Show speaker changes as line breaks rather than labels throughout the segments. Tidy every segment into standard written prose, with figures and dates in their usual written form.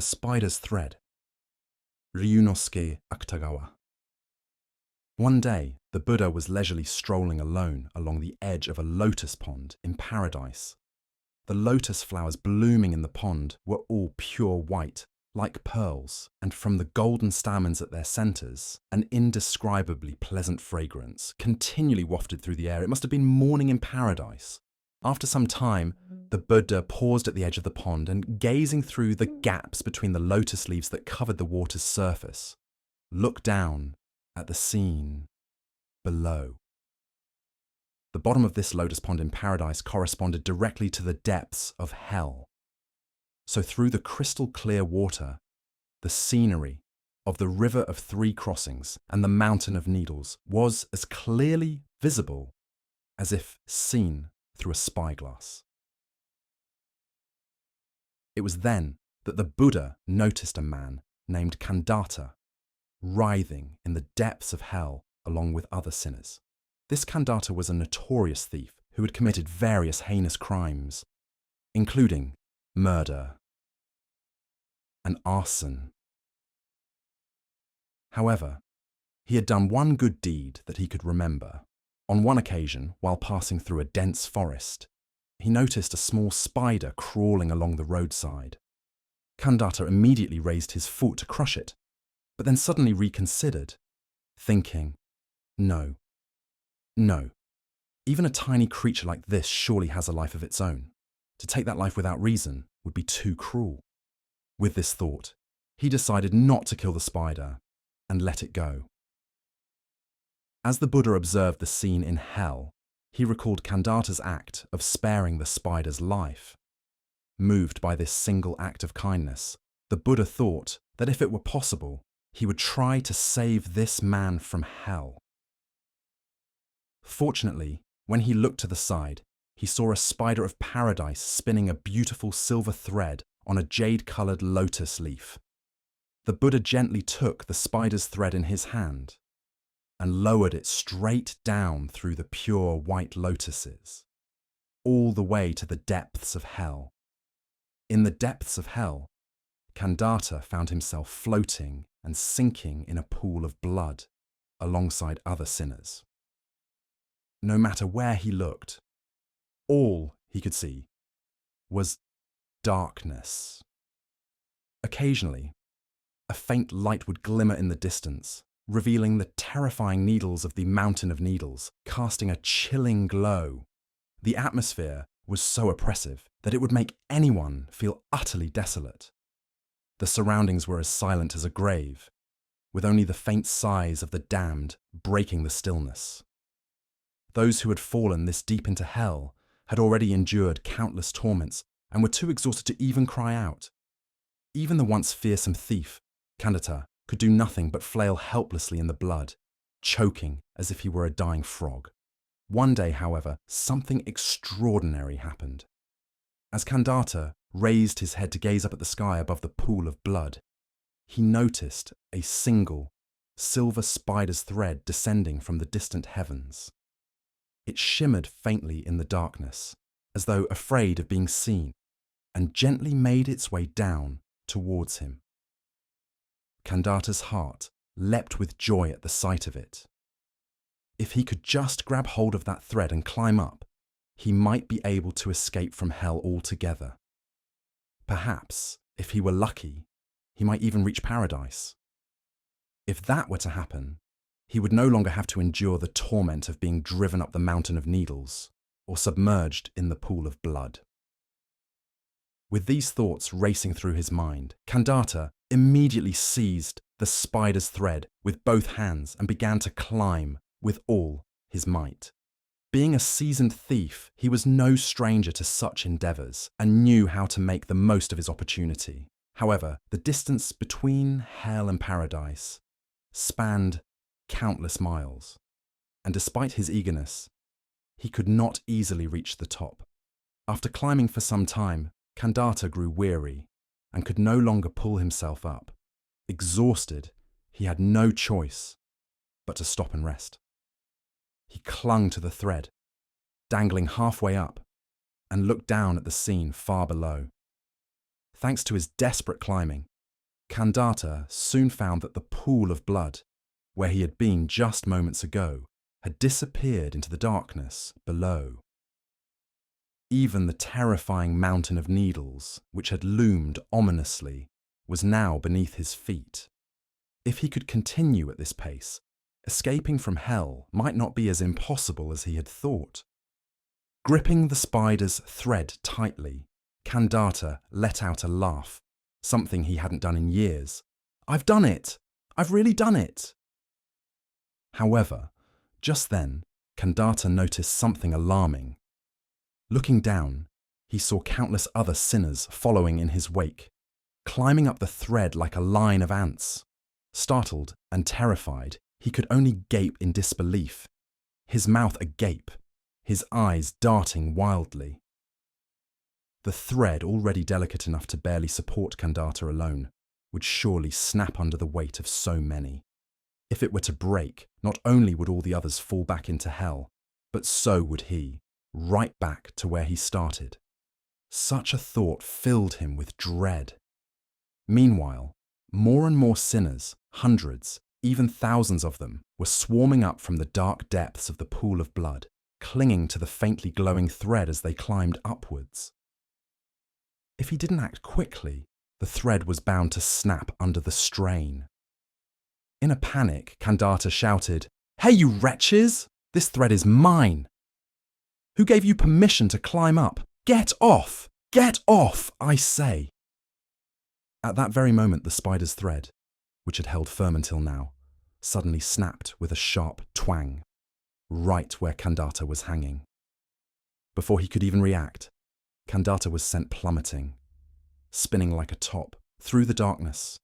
The Spider's Thread. Ryunosuke Akutagawa. One day, the Buddha was leisurely strolling alone along the edge of a lotus pond in paradise. The lotus flowers blooming in the pond were all pure white, like pearls, and from the golden stamens at their centres, an indescribably pleasant fragrance continually wafted through the air. It must have been morning in paradise. After some time, the Buddha paused at the edge of the pond and, gazing through the gaps between the lotus leaves that covered the water's surface, looked down at the scene below. The bottom of this lotus pond in paradise corresponded directly to the depths of hell. So through the crystal clear water, the scenery of the River of Three Crossings and the Mountain of Needles was as clearly visible as if seen through a spyglass. It was then that the Buddha noticed a man named Kandata writhing in the depths of hell along with other sinners. This Kandata was a notorious thief who had committed various heinous crimes, including murder and arson. However, he had done one good deed that he could remember. On one occasion, while passing through a dense forest, he noticed a small spider crawling along the roadside. Kandata immediately raised his foot to crush it, but then suddenly reconsidered, thinking, No, even a tiny creature like this surely has a life of its own. To take that life without reason would be too cruel. With this thought, he decided not to kill the spider and let it go. As the Buddha observed the scene in hell, he recalled Kandata's act of sparing the spider's life. Moved by this single act of kindness, the Buddha thought that if it were possible, he would try to save this man from hell. Fortunately, when he looked to the side, he saw a spider of paradise spinning a beautiful silver thread on a jade-coloured lotus leaf. The Buddha gently took the spider's thread in his hand and lowered it straight down through the pure white lotuses, all the way to the depths of hell. In the depths of hell, Kandata found himself floating and sinking in a pool of blood alongside other sinners. No matter where he looked, all he could see was darkness. Occasionally, a faint light would glimmer in the distance, revealing the terrifying needles of the Mountain of Needles, casting a chilling glow. The atmosphere was so oppressive that it would make anyone feel utterly desolate. The surroundings were as silent as a grave, with only the faint sighs of the damned breaking the stillness. Those who had fallen this deep into hell had already endured countless torments and were too exhausted to even cry out. Even the once fearsome thief, Kandata, could do nothing but flail helplessly in the blood, choking as if he were a dying frog. One day, however, something extraordinary happened. As Kandata raised his head to gaze up at the sky above the pool of blood, he noticed a single silver spider's thread descending from the distant heavens. It shimmered faintly in the darkness, as though afraid of being seen, and gently made its way down towards him. Kandata's heart leapt with joy at the sight of it. If he could just grab hold of that thread and climb up, he might be able to escape from hell altogether. Perhaps, if he were lucky, he might even reach paradise. If that were to happen, he would no longer have to endure the torment of being driven up the Mountain of Needles or submerged in the pool of blood. With these thoughts racing through his mind, Kandata immediately seized the spider's thread with both hands and began to climb with all his might. Being a seasoned thief, he was no stranger to such endeavours and knew how to make the most of his opportunity. However, the distance between hell and paradise spanned countless miles, and despite his eagerness, he could not easily reach the top. After climbing for some time, Kandata grew weary and could no longer pull himself up. Exhausted, he had no choice but to stop and rest. He clung to the thread, dangling halfway up, and looked down at the scene far below. Thanks to his desperate climbing, Kandata soon found that the pool of blood, where he had been just moments ago, had disappeared into the darkness below. Even the terrifying mountain of needles, which had loomed ominously, was now beneath his feet. If he could continue at this pace, escaping from hell might not be as impossible as he had thought. Gripping the spider's thread tightly, Kandata let out a laugh, something he hadn't done in years. "I've done it! I've really done it!" However, just then, Kandata noticed something alarming. Looking down, he saw countless other sinners following in his wake, climbing up the thread like a line of ants. Startled and terrified, he could only gape in disbelief, his mouth agape, his eyes darting wildly. The thread, already delicate enough to barely support Kandata alone, would surely snap under the weight of so many. If it were to break, not only would all the others fall back into hell, but so would he, right back to where he started. Such a thought filled him with dread. Meanwhile, more and more sinners, hundreds, even thousands of them, were swarming up from the dark depths of the pool of blood, clinging to the faintly glowing thread as they climbed upwards. If he didn't act quickly, the thread was bound to snap under the strain. In a panic, Kandata shouted, "Hey, you wretches! This thread is mine! Who gave you permission to climb up? Get off! Get off, I say!" At that very moment, the spider's thread, which had held firm until now, suddenly snapped with a sharp twang, right where Kandata was hanging. Before he could even react, Kandata was sent plummeting, spinning like a top, through the darkness,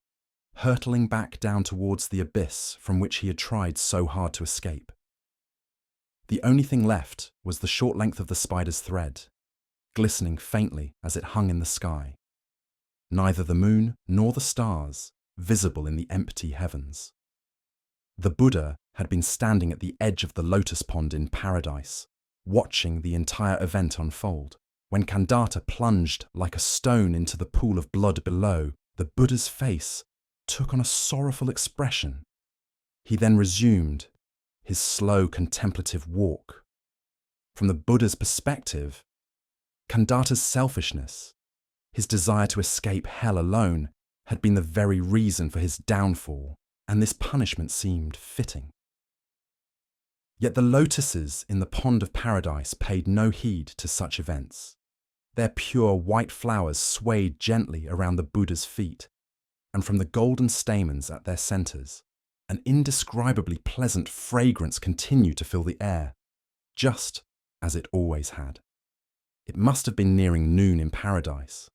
hurtling back down towards the abyss from which he had tried so hard to escape. The only thing left was the short length of the spider's thread, glistening faintly as it hung in the sky. Neither the moon nor the stars visible in the empty heavens. The Buddha had been standing at the edge of the lotus pond in paradise, watching the entire event unfold. When Kandata plunged like a stone into the pool of blood below, the Buddha's face took on a sorrowful expression. He then resumed his slow contemplative walk. From the Buddha's perspective, Kandata's selfishness, his desire to escape hell alone, had been the very reason for his downfall, and this punishment seemed fitting. Yet the lotuses in the pond of paradise paid no heed to such events. Their pure white flowers swayed gently around the Buddha's feet, and from the golden stamens at their centres, an indescribably pleasant fragrance continued to fill the air, just as it always had. It must have been nearing noon in paradise,